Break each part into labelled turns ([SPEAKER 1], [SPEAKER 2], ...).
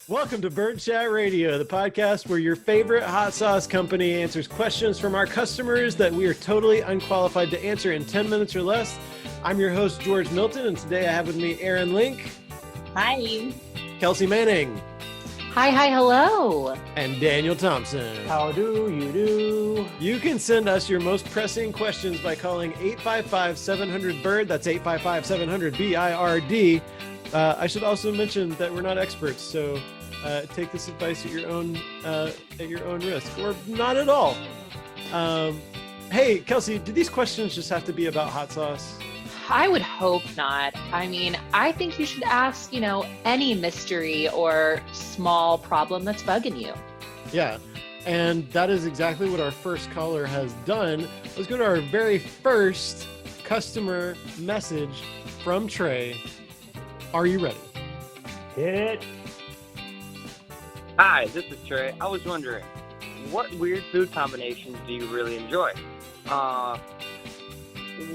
[SPEAKER 1] Welcome to Bird Chat Radio, the podcast where your favorite hot sauce company answers questions from our customers that we are totally unqualified to answer in 10 minutes or less. I'm your host, George Milton, and today I have with me Erin Link.
[SPEAKER 2] Hi.
[SPEAKER 1] Kelsey Manning.
[SPEAKER 3] Hi, hello.
[SPEAKER 1] And Daniel Thompson.
[SPEAKER 4] How do you do?
[SPEAKER 1] You can send us your most pressing questions by calling 855-700-BIRD. That's 855-700-BIRD. I should also mention that we're not experts, so take this advice at your own risk, or not at all. Hey, Kelsey, do these questions just have to be about hot sauce?
[SPEAKER 3] I would hope not. I mean, I think you should ask, any mystery or small problem that's bugging you.
[SPEAKER 1] Yeah, and that is exactly what our first caller has done. Let's go to our very first customer message from Trey. Are you ready?
[SPEAKER 4] Hit it.
[SPEAKER 5] Hi, this is Trey. I was wondering, what weird food combinations do you really enjoy?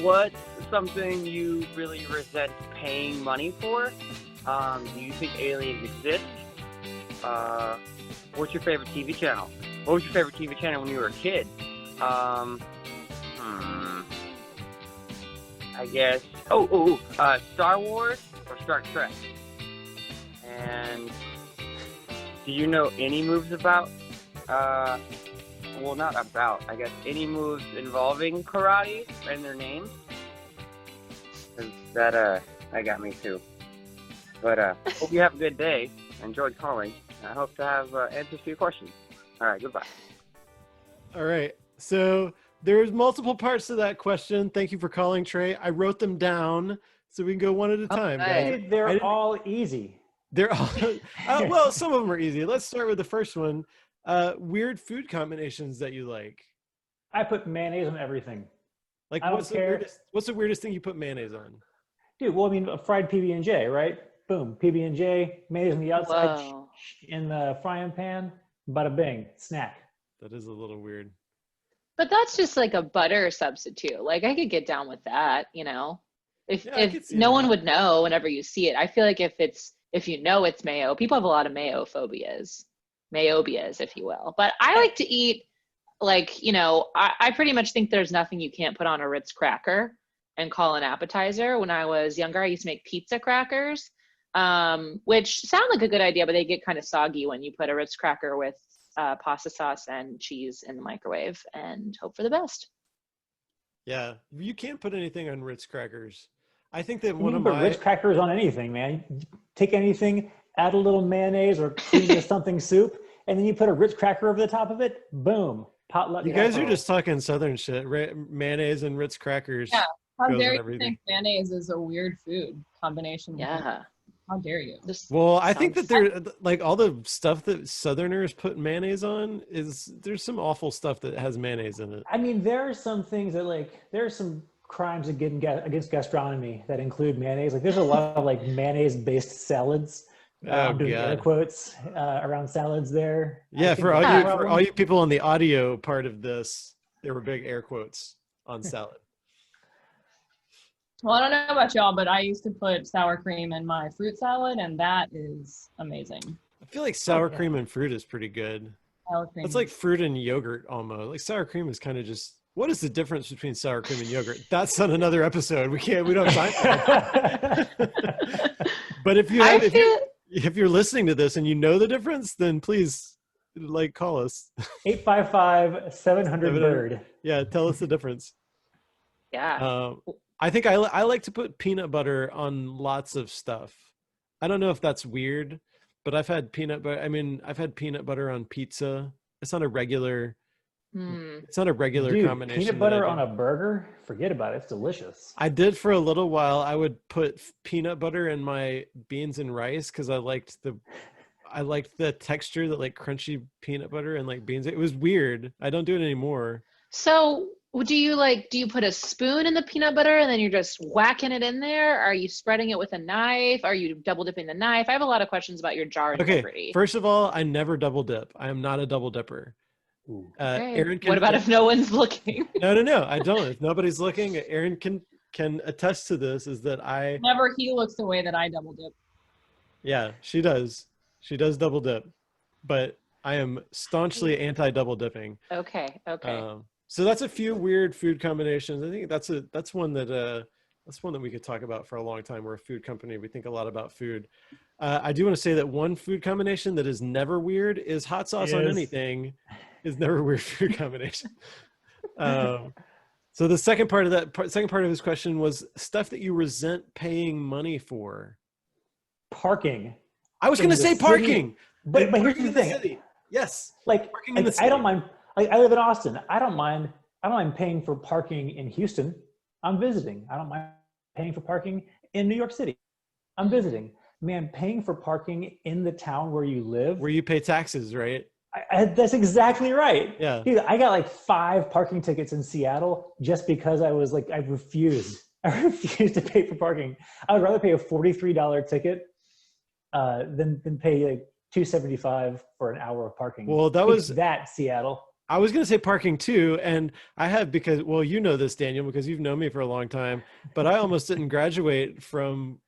[SPEAKER 5] What's something you really resent paying money for? Do you think aliens exist? What's your favorite TV channel? What was your favorite TV channel when you were a kid? I guess. Star Wars or Star Trek? And do you know any moves about? Not about. I guess any moves involving karate and their names. 'Cause that got me too. But hope you have a good day. I enjoyed calling. I hope to have answers to your questions. All right, goodbye.
[SPEAKER 1] All right. So there's multiple parts to that question. Thank you for calling, Trey. I wrote them down so we can go one at a time.
[SPEAKER 3] Okay.
[SPEAKER 1] Guys.
[SPEAKER 4] They're all easy.
[SPEAKER 1] They're all well, some of them are easy. Let's start with the first one. Weird food combinations that you like.
[SPEAKER 4] I put mayonnaise on everything.
[SPEAKER 1] Like,
[SPEAKER 4] I don't
[SPEAKER 1] what's the
[SPEAKER 4] care.
[SPEAKER 1] weirdest thing you put mayonnaise on?
[SPEAKER 4] Dude, well, I mean, a fried PB&J, right? Boom, PB&J, mayonnaise on the outside,
[SPEAKER 3] Whoa.
[SPEAKER 4] in the frying pan, bada bing, snack.
[SPEAKER 1] That is a little weird.
[SPEAKER 3] But that's just like a butter substitute. Like, I could get down with that, If
[SPEAKER 1] Yeah, I could see
[SPEAKER 3] no
[SPEAKER 1] that.
[SPEAKER 3] one would know whenever you see it. I feel like if you know it's mayo, people have a lot of mayobias, if you will. But I like to eat, I pretty much think there's nothing you can't put on a Ritz cracker and call an appetizer. When I was younger, I used to make pizza crackers, which sound like a good idea, but they get kind of soggy when you put a Ritz cracker with pasta sauce and cheese in the microwave and hope for the best.
[SPEAKER 1] Yeah, you can't put anything on Ritz crackers. I think that
[SPEAKER 4] You
[SPEAKER 1] one
[SPEAKER 4] can
[SPEAKER 1] of
[SPEAKER 4] put
[SPEAKER 1] my
[SPEAKER 4] Ritz crackers on anything, man. Take anything, add a little mayonnaise or cream to something soup, and then you put a Ritz cracker over the top of it. Boom. Potluck.
[SPEAKER 1] you guys are
[SPEAKER 4] casserole.
[SPEAKER 1] just talking Southern shit. Mayonnaise and Ritz crackers.
[SPEAKER 2] Yeah. How
[SPEAKER 1] goes
[SPEAKER 2] dare
[SPEAKER 1] on
[SPEAKER 2] you
[SPEAKER 1] everything.
[SPEAKER 2] think mayonnaise is a weird food combination?
[SPEAKER 3] Yeah.
[SPEAKER 2] How dare you?
[SPEAKER 1] Well, I think that
[SPEAKER 3] Sounds-
[SPEAKER 1] there, like, all the stuff that Southerners put mayonnaise on there's some awful stuff that has mayonnaise in it.
[SPEAKER 4] I mean, there are some things that there are some crimes against gastronomy that include mayonnaise. Like, there's a lot of mayonnaise-based salads.
[SPEAKER 1] Oh,
[SPEAKER 4] I'm doing air
[SPEAKER 1] God.
[SPEAKER 4] quotes around salads there. I
[SPEAKER 1] Yeah,
[SPEAKER 4] think
[SPEAKER 1] for all
[SPEAKER 4] that's
[SPEAKER 1] you
[SPEAKER 4] a
[SPEAKER 1] for
[SPEAKER 4] problem.
[SPEAKER 1] all you people on the audio part of this, there were big air quotes on salad.
[SPEAKER 2] Well, I don't know about y'all, but I used to put sour cream in my fruit salad, and that is amazing.
[SPEAKER 1] I feel like sour
[SPEAKER 4] yeah.
[SPEAKER 1] cream and fruit is pretty good.
[SPEAKER 2] Sour cream.
[SPEAKER 1] It's like fruit and yogurt almost. Like, sour cream is kind of just, what is the difference between sour cream and yogurt? That's on another episode. We don't have time for that. But if you're listening to this and you know the difference, then please call us.
[SPEAKER 4] 855-700-BIRD.
[SPEAKER 1] Yeah, tell us the difference.
[SPEAKER 3] Yeah.
[SPEAKER 1] I think I like to put peanut butter on lots of stuff. I don't know if that's weird, but I've had peanut butter on pizza. It's not a regular
[SPEAKER 3] Hmm.
[SPEAKER 4] Dude,
[SPEAKER 1] combination.
[SPEAKER 4] peanut butter on a burger? Forget about it. It's delicious.
[SPEAKER 1] I did for a little while. I would put peanut butter in my beans and rice because I liked the texture, that crunchy peanut butter and beans. It was weird. I don't do it anymore.
[SPEAKER 3] So do you put a spoon in the peanut butter and then you're just whacking it in there? Are you spreading it with a knife? Are you double dipping the knife? I have a lot of questions about your jar integrity.
[SPEAKER 1] Okay, first of all, I never double dip. I am not a double dipper.
[SPEAKER 4] Ooh.
[SPEAKER 3] Okay.
[SPEAKER 1] Erin can.
[SPEAKER 3] What about if no one's looking?
[SPEAKER 1] No, I don't. If nobody's looking, Erin can attest to this. Is that
[SPEAKER 2] Whenever he looks the way that I double dip.
[SPEAKER 1] Yeah, she does. She does double dip, but I am staunchly anti-double dipping.
[SPEAKER 3] Okay.
[SPEAKER 1] So that's a few weird food combinations. I think that's one that we could talk about for a long time. We're a food company. We think a lot about food. I do want to say that one food combination that is never weird is hot sauce on anything is never a weird food combination. So the second part of his question was stuff that you resent paying money for.
[SPEAKER 4] Parking.
[SPEAKER 1] I was going to say parking.
[SPEAKER 4] But here's the thing.
[SPEAKER 1] Yes.
[SPEAKER 4] Like,
[SPEAKER 1] parking in the city.
[SPEAKER 4] I don't mind. Like, I live in Austin. I don't mind paying for parking in Houston. I'm visiting. I don't mind paying for parking in New York City. I'm visiting. Man, paying for parking in the town where you live.
[SPEAKER 1] Where you pay taxes, right?
[SPEAKER 4] That's exactly right.
[SPEAKER 1] Yeah.
[SPEAKER 4] Dude, I got like 5 parking tickets in Seattle just because I was like, I refused to pay for parking. I would rather pay a $43 ticket than pay like $275 for an hour of parking.
[SPEAKER 1] Well, that
[SPEAKER 4] Seattle.
[SPEAKER 1] I was going to say parking too. And I have, because, well, you know this, Daniel, because you've known me for a long time, but I almost didn't graduate from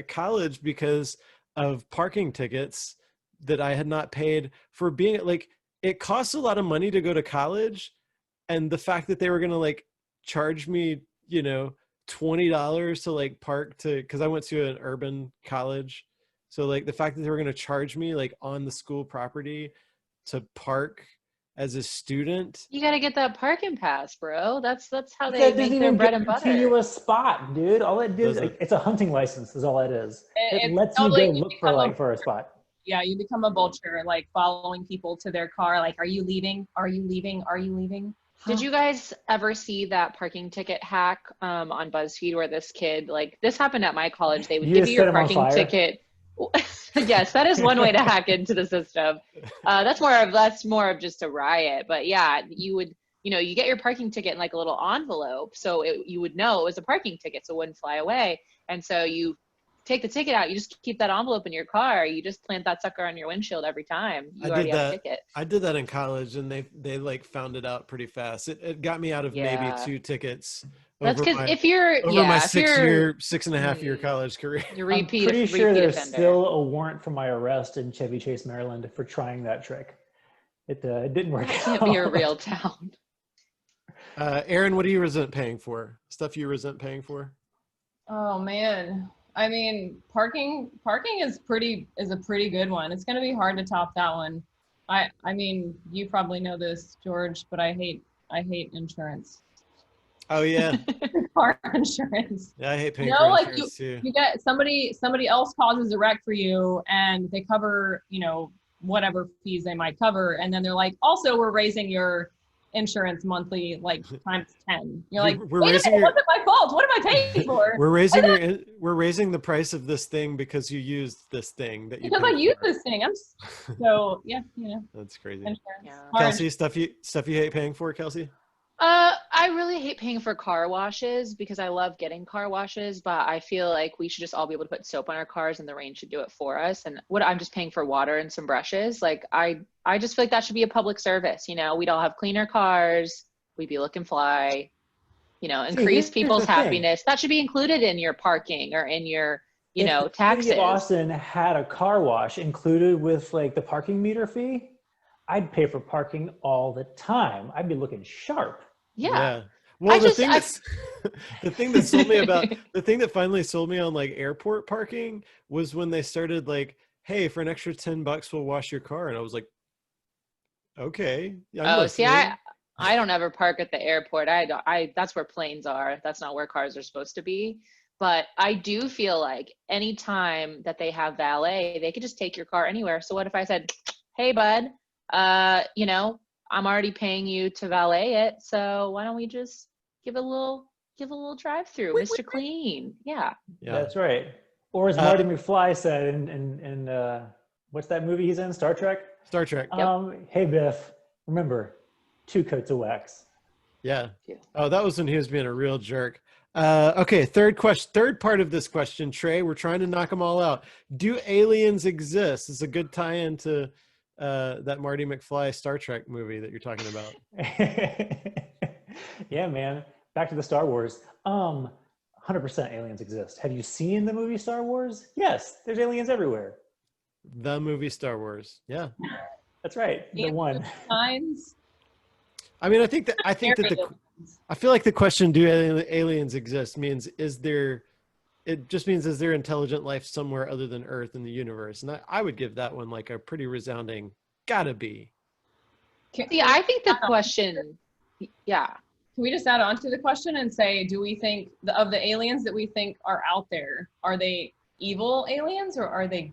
[SPEAKER 1] college because of parking tickets that I had not paid for being like, it costs a lot of money to go to college. And the fact that they were going to like charge me, $20 to like park cause I went to an urban college. So like the fact that they were going to charge me like on the school property to park as a student.
[SPEAKER 3] You got to get that parking pass, bro. That's how they make their bread and butter.
[SPEAKER 4] You a spot, dude. All it is, it's a hunting license is all it is. It lets you go look for a spot.
[SPEAKER 2] Yeah, you become a vulture, like following people to their car. Like, are you leaving? Are you leaving? Are you leaving?
[SPEAKER 3] Did you guys ever see that parking ticket hack on BuzzFeed where this kid, like, this happened at my college. They would give you your parking ticket. Yes, that is one way to hack into the system. That's more of just a riot. But yeah, you would, you get your parking ticket in like a little envelope, so you would know it was a parking ticket, so it wouldn't fly away. And so you take the ticket out, you just keep that envelope in your car, you just plant that sucker on your windshield every time you already have a ticket.
[SPEAKER 1] I did that in college, and they like found it out pretty fast. It got me out of maybe 2 tickets.
[SPEAKER 3] That's because if you're
[SPEAKER 1] my 6.5 year college career.
[SPEAKER 4] I'm pretty sure there's still a warrant for my arrest in Chevy Chase, Maryland for trying that trick. It didn't work out.
[SPEAKER 3] Can't be a real town.
[SPEAKER 1] Erin, what do you resent paying for? Stuff you resent paying for?
[SPEAKER 2] Oh man. I mean, parking is a pretty good one. It's going to be hard to top that one. I mean, you probably know this, George, but I hate insurance.
[SPEAKER 1] Oh yeah.
[SPEAKER 2] Car insurance.
[SPEAKER 1] Yeah, I hate paying for insurance too.
[SPEAKER 2] You get somebody else causes a wreck for you and they cover, whatever fees they might cover. And then they're like, also, we're raising your insurance monthly like times 10. You're like, wait a minute, wasn't my fault. What am I paying for?
[SPEAKER 1] We're raising the price of this thing because you used this thing that you
[SPEAKER 2] because I use this thing. So yeah,
[SPEAKER 1] That's crazy.
[SPEAKER 2] Yeah.
[SPEAKER 1] Kelsey, stuff you hate paying for, Kelsey?
[SPEAKER 3] I really hate paying for car washes because I love getting car washes, but I feel like we should just all be able to put soap on our cars and the rain should do it for us. And I'm just paying for water and some brushes. Like I just feel like that should be a public service. We'd all have cleaner cars. We'd be looking fly, increase people's happiness. That should be included in your parking or in your, taxes.
[SPEAKER 4] If Austin had a car wash included with like the parking meter fee, I'd pay for parking all the time. I'd be looking sharp.
[SPEAKER 3] Yeah.
[SPEAKER 1] Well, the thing that finally sold me on like airport parking was when they started like, hey, for an extra $10, we'll wash your car. And I was like, okay.
[SPEAKER 3] I don't ever park at the airport. That's where planes are. That's not where cars are supposed to be. But I do feel like anytime that they have valet, they could just take your car anywhere. So what if I said, hey, bud, I'm already paying you to valet it, so why don't we just give a little drive through, Mr. Clean? Yeah,
[SPEAKER 4] that's right. Or as Marty McFly said in what's that movie he's in? Star Trek.
[SPEAKER 1] Yep.
[SPEAKER 4] Hey Biff, remember 2 coats of wax.
[SPEAKER 1] Yeah. Oh, that was when he was being a real jerk. Okay, third part of this question, Trey. We're trying to knock them all out. Do aliens exist? It's a good tie-in to that Marty McFly Star Trek movie that you're talking about.
[SPEAKER 4] Yeah, man. Back to the Star Wars. 100% aliens exist. Have you seen the movie Star Wars? Yes, there's aliens everywhere.
[SPEAKER 1] The movie Star Wars. Yeah.
[SPEAKER 4] That's right. The one.
[SPEAKER 2] Signs.
[SPEAKER 1] I mean, I think that I feel like the question, do aliens exist, means it just means is there intelligent life somewhere other than Earth in the universe? And I would give that one like a pretty resounding gotta be.
[SPEAKER 3] See, I think the question, yeah.
[SPEAKER 2] Can we just add on to the question and say, do we think of the aliens that we think are out there, are they evil aliens or are they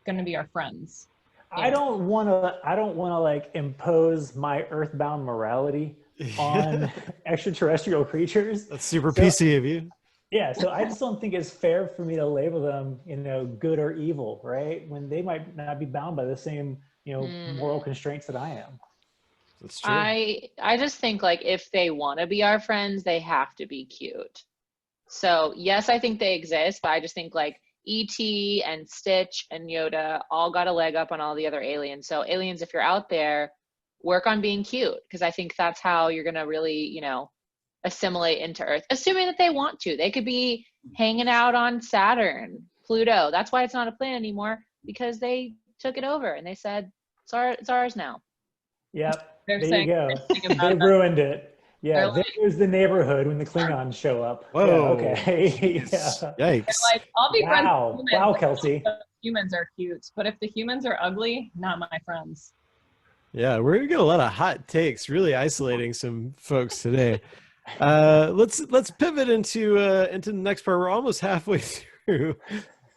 [SPEAKER 2] going to be our friends?
[SPEAKER 4] I don't want to like impose my earthbound morality on extraterrestrial creatures.
[SPEAKER 1] That's super PC of you.
[SPEAKER 4] Yeah, so I just don't think it's fair for me to label them, good or evil, right? When they might not be bound by the same, moral constraints that I am.
[SPEAKER 1] That's true.
[SPEAKER 3] I just think like if they want to be our friends, they have to be cute. So yes, I think they exist, but I just think like E.T. and Stitch and Yoda all got a leg up on all the other aliens. So aliens, if you're out there, work on being cute, because I think that's how you're gonna really, assimilate into Earth, assuming that they want to. They could be hanging out on Saturn, Pluto. That's why it's not a planet anymore, because they took it over and they said it's ours now.
[SPEAKER 4] Yep.
[SPEAKER 2] They're
[SPEAKER 4] there
[SPEAKER 2] saying
[SPEAKER 4] you go.
[SPEAKER 2] about
[SPEAKER 4] They
[SPEAKER 2] that.
[SPEAKER 4] ruined it. Yeah,
[SPEAKER 2] They're
[SPEAKER 4] there's the neighborhood when the Klingons show up.
[SPEAKER 1] Whoa.
[SPEAKER 4] Yeah, okay. Yeah.
[SPEAKER 1] Yikes.
[SPEAKER 2] They're like, I'll be friends
[SPEAKER 4] Wow.
[SPEAKER 2] with humans.
[SPEAKER 4] Wow, Kelsey.
[SPEAKER 2] The humans are cute, but if the humans are ugly, not my friends.
[SPEAKER 1] Yeah, we're gonna get a lot of hot takes, really isolating some folks today. Let's pivot into the next part. We're almost halfway through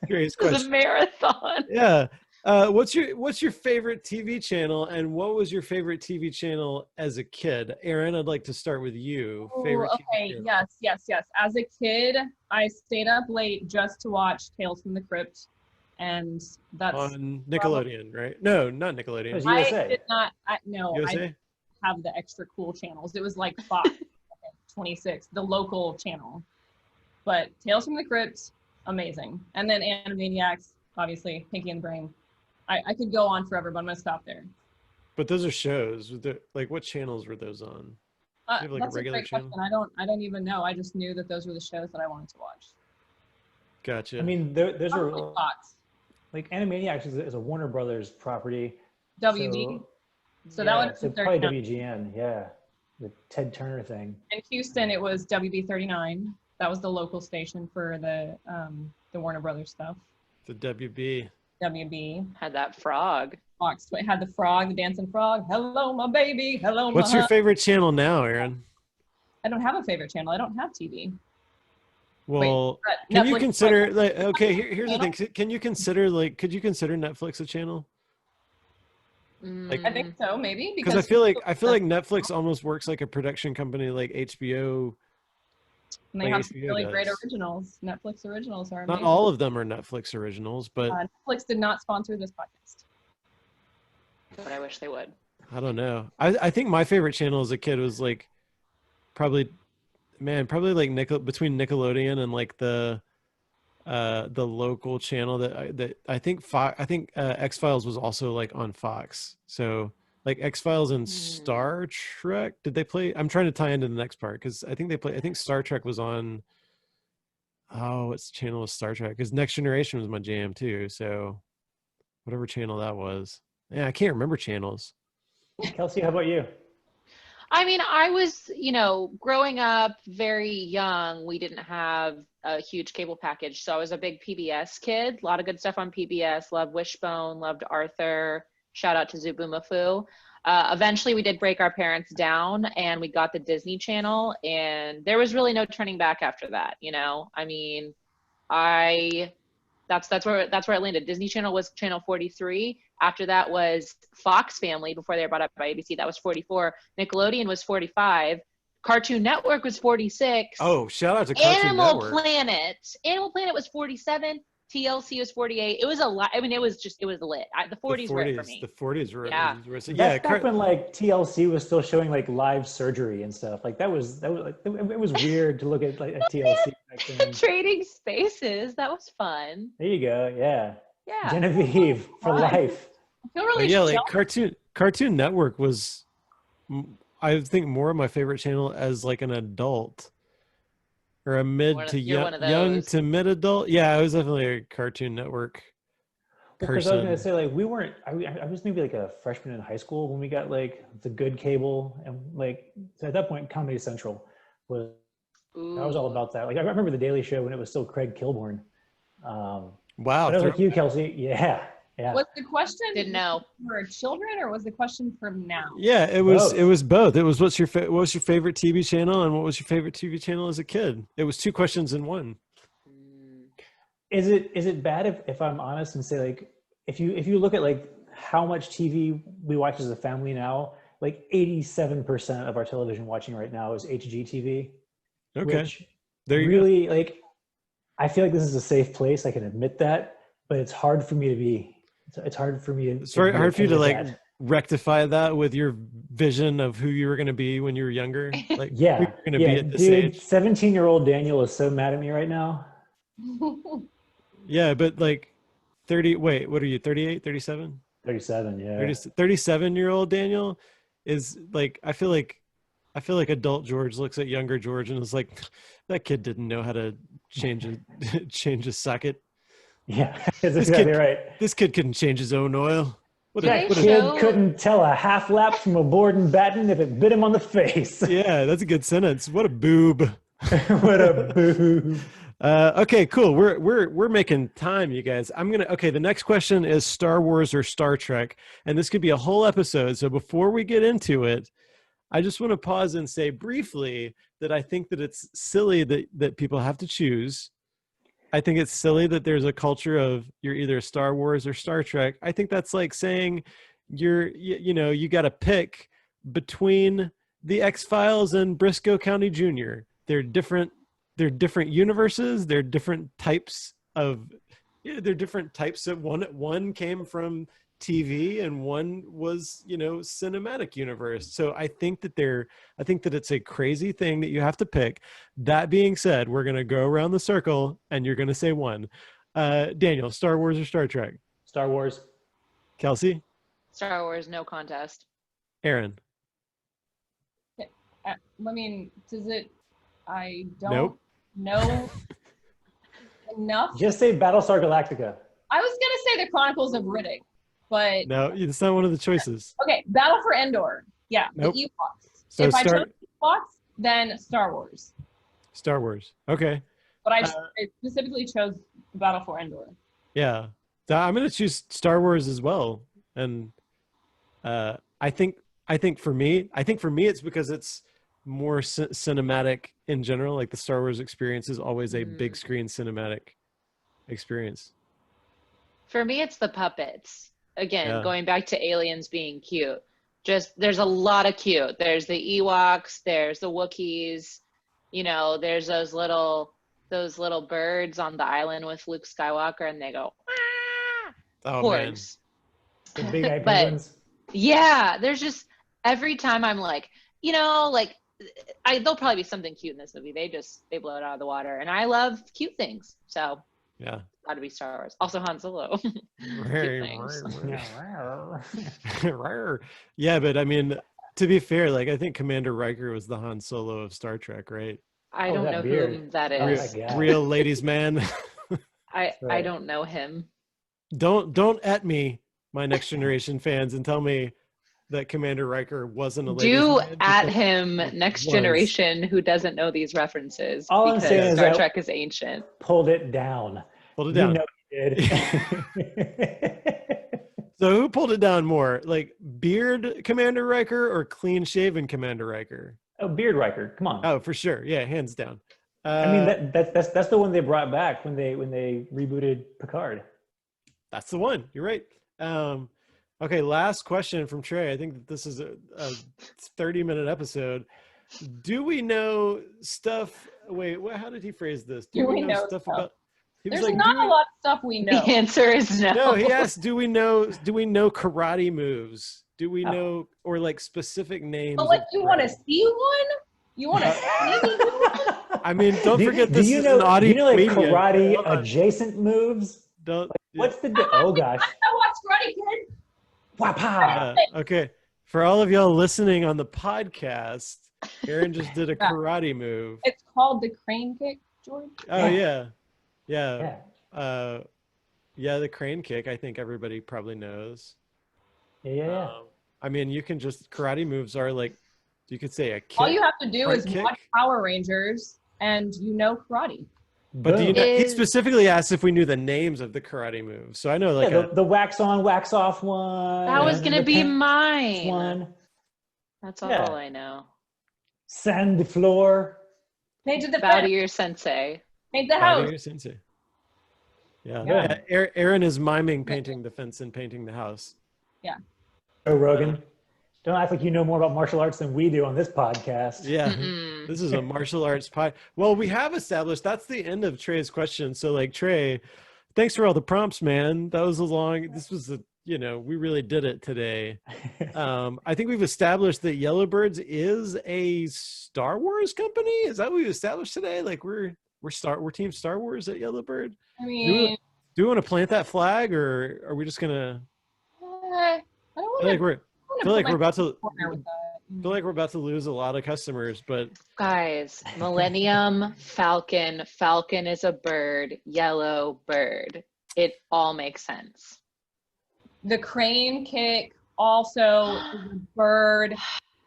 [SPEAKER 1] Grace's
[SPEAKER 3] It was
[SPEAKER 1] question.
[SPEAKER 3] a marathon.
[SPEAKER 1] Yeah. What's your favorite TV channel, and what was your favorite TV channel as a kid? Erin, I'd like to start with you.
[SPEAKER 2] Ooh,
[SPEAKER 1] Favorite
[SPEAKER 2] okay,
[SPEAKER 1] TV channel.
[SPEAKER 2] yes. As a kid, I stayed up late just to watch Tales from the Crypt, and that's
[SPEAKER 1] On Nickelodeon, right? No, not Nickelodeon.
[SPEAKER 4] Was
[SPEAKER 2] I
[SPEAKER 4] USA.
[SPEAKER 2] did not. No,
[SPEAKER 1] USA?
[SPEAKER 2] I have the extra cool channels. It was like Fox 26, the local channel. But Tales from the Crypt, amazing. And then Animaniacs, obviously, Pinky and the Brain. I could go on forever, but I'm gonna stop there.
[SPEAKER 1] But those are shows. Like, what channels were those on? Do you have, like, a
[SPEAKER 2] That's
[SPEAKER 1] regular
[SPEAKER 2] great
[SPEAKER 1] channel?
[SPEAKER 2] question. I don't even know. I just knew that those were the shows that I wanted to watch.
[SPEAKER 1] Gotcha.
[SPEAKER 4] I mean, there's
[SPEAKER 2] Probably
[SPEAKER 4] a
[SPEAKER 2] Fox,
[SPEAKER 4] like Animaniacs is a Warner Brothers property.
[SPEAKER 2] WB. So
[SPEAKER 4] yeah,
[SPEAKER 2] that would
[SPEAKER 4] so
[SPEAKER 2] be
[SPEAKER 4] probably
[SPEAKER 2] 39.
[SPEAKER 4] WGN, yeah, the Ted Turner thing.
[SPEAKER 2] In Houston, it was WB 39. That was the local station for the Warner Brothers stuff.
[SPEAKER 1] The WB.
[SPEAKER 2] WB.
[SPEAKER 3] Had that frog.
[SPEAKER 2] Fox had the frog, the dancing frog. Hello, my baby. Hello, my
[SPEAKER 1] What's your
[SPEAKER 2] hon-"
[SPEAKER 1] favorite channel now, Erin?
[SPEAKER 2] I don't have a favorite channel. I don't have TV.
[SPEAKER 1] Well,
[SPEAKER 2] But
[SPEAKER 1] can you
[SPEAKER 2] Netflix-
[SPEAKER 1] consider like here's the thing. Can you consider could you consider Netflix a channel? Like,
[SPEAKER 2] I think so, maybe
[SPEAKER 1] Because I feel like Netflix almost works like a production company like HBO.
[SPEAKER 2] and they
[SPEAKER 1] like
[SPEAKER 2] have some
[SPEAKER 1] HBO
[SPEAKER 2] really great
[SPEAKER 1] does.
[SPEAKER 2] originals. Netflix originals are
[SPEAKER 1] Not
[SPEAKER 2] amazing.
[SPEAKER 1] all of them are Netflix originals, but
[SPEAKER 2] Netflix did not sponsor this podcast.
[SPEAKER 3] But I wish they would.
[SPEAKER 1] I don't know. I think my favorite channel as a kid was like probably like between Nickelodeon and like the local channel that I think X-Files was also like on Fox. So like X-Files and Star Trek, did they play? I'm trying to tie into the next part because I think Star Trek was on. Oh, what's the channel of Star Trek? Because Next Generation was my jam too. So whatever channel that was. Yeah, I can't remember channels.
[SPEAKER 4] Kelsey, how about you?
[SPEAKER 3] I mean, I was, growing up very young, we didn't have a huge cable package. So I was a big PBS kid. A lot of good stuff on PBS. Loved Wishbone, loved Arthur. Shout out to Zubumafu. Eventually, we did break our parents down and we got the Disney Channel. And there was really no turning back after that, I mean, that's where it landed. Disney Channel was channel 43. After that was Fox Family before they were bought up by ABC. That was 44. Nickelodeon was 45. Cartoon Network was 46.
[SPEAKER 1] Oh, shout out to Cartoon Network.
[SPEAKER 3] Animal Planet was 47. TLC was 48. It was a lot. I mean, it was lit. The 40s were it for me.
[SPEAKER 1] The 40s were.
[SPEAKER 3] Yeah.
[SPEAKER 4] That's back when like TLC was still showing like live surgery and stuff. Like that was like, it was weird to look at like a TLC back then.
[SPEAKER 3] Trading Spaces. That was fun.
[SPEAKER 4] There you go. Yeah.
[SPEAKER 3] Yeah.
[SPEAKER 4] Genevieve for life.
[SPEAKER 2] I feel really
[SPEAKER 1] Yeah, like
[SPEAKER 2] jealous.
[SPEAKER 1] Cartoon Network was, I think, more of my favorite channel as like an adult, or a mid to
[SPEAKER 3] You're one of
[SPEAKER 1] young
[SPEAKER 3] those.
[SPEAKER 1] to mid adult. Yeah, I was definitely a Cartoon Network
[SPEAKER 4] Because I was
[SPEAKER 1] person.
[SPEAKER 4] gonna say, like, we weren't. I was maybe like a freshman in high school when we got like the good cable, and like so at that point, Comedy Central was. I was all
[SPEAKER 3] Ooh.
[SPEAKER 4] about that. Like I remember the Daily Show when it was still Craig Kilborn. But
[SPEAKER 1] Wow.
[SPEAKER 4] I was like you, Kelsey. Yeah, yeah.
[SPEAKER 2] Was the question
[SPEAKER 3] Didn't know.
[SPEAKER 2] for children or was the question for now?
[SPEAKER 1] Yeah, it
[SPEAKER 4] Both.
[SPEAKER 1] was both. It was what was your favorite TV channel and what was your favorite TV channel as a kid? It was two questions in one.
[SPEAKER 4] Is it bad if I'm honest and say, like, if you look at like how much TV we watch as a family now, like 87% of our television watching right now is HGTV.
[SPEAKER 1] Okay.
[SPEAKER 4] Which
[SPEAKER 1] There you
[SPEAKER 4] really, like, I feel like this is a safe place. I can admit that, but it's hard for me to be. It's hard for me to.
[SPEAKER 1] It's very hard for you to
[SPEAKER 4] admit
[SPEAKER 1] like
[SPEAKER 4] that.
[SPEAKER 1] rectify that with your vision of who you were going to be when you were younger. Like who
[SPEAKER 4] Yeah,
[SPEAKER 1] you were going to
[SPEAKER 4] yeah,
[SPEAKER 1] be at this
[SPEAKER 4] dude.
[SPEAKER 1] age.
[SPEAKER 4] 17-year-old Daniel is so mad at me right now.
[SPEAKER 1] Yeah, but like 30, wait, what are you, 38, 37?
[SPEAKER 4] 37, yeah.
[SPEAKER 1] 37-year-old Daniel is like, I feel like adult George looks at younger George and is like, that kid didn't know how to change a socket.
[SPEAKER 4] Yeah, that's
[SPEAKER 1] This
[SPEAKER 4] exactly
[SPEAKER 1] kid-
[SPEAKER 4] right.
[SPEAKER 1] This kid couldn't change his own oil. What
[SPEAKER 3] They
[SPEAKER 4] That
[SPEAKER 1] a,
[SPEAKER 4] kid
[SPEAKER 3] show-
[SPEAKER 4] couldn't tell a half lap from a board and batten if it bit him on the face.
[SPEAKER 1] yeah, that's a good sentence. What a boob.
[SPEAKER 4] What a boo.
[SPEAKER 1] Okay, cool. We're making time, you guys. The next question is Star Wars or Star Trek, and this could be a whole episode. So before we get into it, I just want to pause and say briefly that I think that it's silly that people have to choose. I think it's silly that there's a culture of you're either Star Wars or Star Trek. I think that's like saying you got to pick between the X-Files and Briscoe County Jr. They're different universes. They're different types of one came from TV and one was cinematic universe. So I think that it's a crazy thing that you have to pick. That being said, we're gonna go around the circle and you're gonna say one. Daniel, Star Wars or Star Trek?
[SPEAKER 4] Star Wars.
[SPEAKER 1] Kelsey?
[SPEAKER 3] Star Wars, no contest.
[SPEAKER 1] Aaron?
[SPEAKER 2] I mean, does it? I don't
[SPEAKER 1] Nope.
[SPEAKER 2] know enough.
[SPEAKER 4] Just say Battlestar Galactica.
[SPEAKER 2] I was gonna say the Chronicles of Riddick, but
[SPEAKER 1] No, it's not one of the choices.
[SPEAKER 2] okay, Battle for Endor. Yeah,
[SPEAKER 1] Nope.
[SPEAKER 2] the Ewoks.
[SPEAKER 1] So
[SPEAKER 2] If I chose Ewoks, then Star Wars.
[SPEAKER 1] Star Wars. Okay.
[SPEAKER 2] But I specifically chose Battle for Endor.
[SPEAKER 1] Yeah. So I'm going to choose Star Wars as well. And I think for me it's because it's more cinematic in general. Like the Star Wars experience is always a big screen cinematic experience.
[SPEAKER 3] For me, it's the puppets. Again,
[SPEAKER 1] Yeah.
[SPEAKER 3] going back to aliens being cute. Just there's a lot of cute. There's the Ewoks, there's the Wookiees, there's those little birds on the island with Luke Skywalker, and they go, ah!
[SPEAKER 1] Oh
[SPEAKER 3] Hordes.
[SPEAKER 4] The big eye
[SPEAKER 3] But-
[SPEAKER 4] penguins.
[SPEAKER 3] Yeah, there's just every time I'm like, there'll probably be something cute in this movie. They blow it out of the water, and I love cute things, so
[SPEAKER 1] man.
[SPEAKER 3] got to be Star Wars. Also Han Solo. things.
[SPEAKER 1] Yeah, but I mean, to be fair, like I think Commander Riker was the Han Solo of Star Trek, right?
[SPEAKER 3] I
[SPEAKER 4] Oh,
[SPEAKER 3] don't
[SPEAKER 4] that
[SPEAKER 3] know
[SPEAKER 4] beard.
[SPEAKER 3] who that
[SPEAKER 4] Oh my
[SPEAKER 3] is.
[SPEAKER 4] God.
[SPEAKER 1] Real ladies man.
[SPEAKER 3] I
[SPEAKER 4] Right.
[SPEAKER 3] don't know him.
[SPEAKER 1] Don't at me, my Next Generation fans, and tell me that Commander Riker wasn't a ladies
[SPEAKER 3] Do
[SPEAKER 1] man.
[SPEAKER 3] at
[SPEAKER 1] because-
[SPEAKER 3] him, Next
[SPEAKER 1] was.
[SPEAKER 3] Generation, who doesn't know these references
[SPEAKER 4] All I'm
[SPEAKER 3] because
[SPEAKER 4] saying is
[SPEAKER 3] Star
[SPEAKER 4] that-
[SPEAKER 3] Trek is ancient.
[SPEAKER 4] Pulled it down.
[SPEAKER 1] Hold it down.
[SPEAKER 4] You know you did.
[SPEAKER 1] So who pulled it down more, like beard Commander Riker or clean shaven Commander Riker?
[SPEAKER 4] Oh, Beard Riker. Come on.
[SPEAKER 1] Oh, for sure. Yeah, hands down.
[SPEAKER 4] I mean, that's the one they brought back when they rebooted Picard.
[SPEAKER 1] That's the one. You're right. Okay, last question from Trey. I think that this is a 30-minute episode. Do we know stuff? Wait, how did he phrase this?
[SPEAKER 2] Do we know stuff?
[SPEAKER 1] about? He was
[SPEAKER 2] There's
[SPEAKER 1] like,
[SPEAKER 2] not
[SPEAKER 1] do
[SPEAKER 2] a
[SPEAKER 1] we-
[SPEAKER 2] lot of stuff we know.
[SPEAKER 3] The answer is no.
[SPEAKER 1] No, he asked, do we know karate moves? Do we
[SPEAKER 4] Oh.
[SPEAKER 1] know, or like specific names?
[SPEAKER 2] But like,
[SPEAKER 1] of
[SPEAKER 2] you want to
[SPEAKER 1] karate?
[SPEAKER 2] see one? You want to see me do one?
[SPEAKER 1] I mean, don't forget this
[SPEAKER 4] do you
[SPEAKER 1] is
[SPEAKER 4] know,
[SPEAKER 1] an audio
[SPEAKER 4] do you know like
[SPEAKER 1] media.
[SPEAKER 4] karate
[SPEAKER 1] Hold on.
[SPEAKER 4] adjacent moves?
[SPEAKER 1] Don't.
[SPEAKER 4] What's the oh gosh.
[SPEAKER 2] I watch Karate Kid.
[SPEAKER 4] Wapa.
[SPEAKER 1] Okay. For all of y'all listening on the podcast, Erin just did a karate move.
[SPEAKER 2] It's called the crane kick, George.
[SPEAKER 1] Oh yeah.
[SPEAKER 4] Yeah.
[SPEAKER 1] Yeah, the crane kick, I think everybody probably knows.
[SPEAKER 4] Yeah.
[SPEAKER 1] I mean, you can just, karate moves are like, you could say a kick.
[SPEAKER 2] All you have to do
[SPEAKER 1] front
[SPEAKER 2] is
[SPEAKER 1] kick.
[SPEAKER 2] watch Power Rangers and you know karate.
[SPEAKER 1] But do you
[SPEAKER 4] Boom.
[SPEAKER 1] know, he specifically asked if we knew the names of the karate moves. So I know like
[SPEAKER 4] the wax on, wax off one.
[SPEAKER 3] That was
[SPEAKER 4] and
[SPEAKER 3] gonna
[SPEAKER 4] the
[SPEAKER 3] be
[SPEAKER 4] pants
[SPEAKER 3] mine.
[SPEAKER 4] one.
[SPEAKER 3] That's all
[SPEAKER 4] Yeah.
[SPEAKER 3] I know.
[SPEAKER 4] Sand the floor.
[SPEAKER 2] Painted the
[SPEAKER 3] Bow to
[SPEAKER 2] fence.
[SPEAKER 3] your sensei.
[SPEAKER 2] Paint the
[SPEAKER 1] Bow to
[SPEAKER 2] house.
[SPEAKER 1] your sensei. Yeah.
[SPEAKER 4] Yeah.
[SPEAKER 1] Erin is miming painting the fence and painting the house.
[SPEAKER 4] Joe Rogan. Don't act like you know more about martial arts than we do on this podcast.
[SPEAKER 1] Yeah.
[SPEAKER 3] Mm-mm.
[SPEAKER 1] This is a martial arts pie. Well, we have established that's the end of Trey's question. So like Trey, thanks for all the prompts, man. That was we really did it today. I think we've established that Yellowbirds is a Star Wars company. Is that what we established today? Like we're Team Star Wars at Yellowbird.
[SPEAKER 2] I mean,
[SPEAKER 1] Do we want to plant that flag, or are we just gonna?
[SPEAKER 2] I don't
[SPEAKER 1] I
[SPEAKER 2] want
[SPEAKER 1] feel like we're about to.
[SPEAKER 2] with that.
[SPEAKER 1] I feel like we're about to lose a lot of customers, but
[SPEAKER 3] Guys, Millennium Falcon. Falcon is a bird. Yellow bird. It all makes sense.
[SPEAKER 2] The crane kick also is a bird.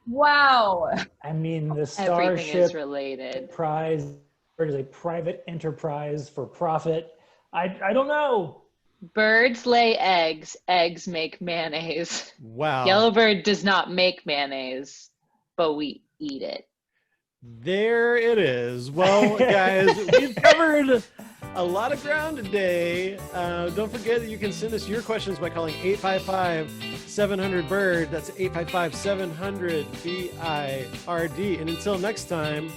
[SPEAKER 2] Wow.
[SPEAKER 4] I mean, the
[SPEAKER 3] Everything
[SPEAKER 4] Starship
[SPEAKER 3] is related.
[SPEAKER 4] Prize is a private enterprise for profit. I don't know.
[SPEAKER 3] Birds lay eggs. Eggs make mayonnaise.
[SPEAKER 1] wow.
[SPEAKER 3] Yellowbird does not make mayonnaise, but we eat it.
[SPEAKER 1] There it is. Well, guys, we've covered a lot of ground today. Don't forget that you can send us your questions by calling 855-700-BIRD. That's 855-700-BIRD. And until next time,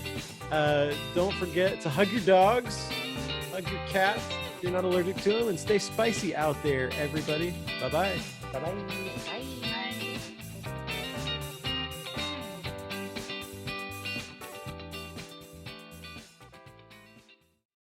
[SPEAKER 1] don't forget to hug your dogs, hug your cats if you're not allergic to them, and stay spicy out there, everybody. Bye-bye.
[SPEAKER 4] Bye-bye.
[SPEAKER 3] Bye.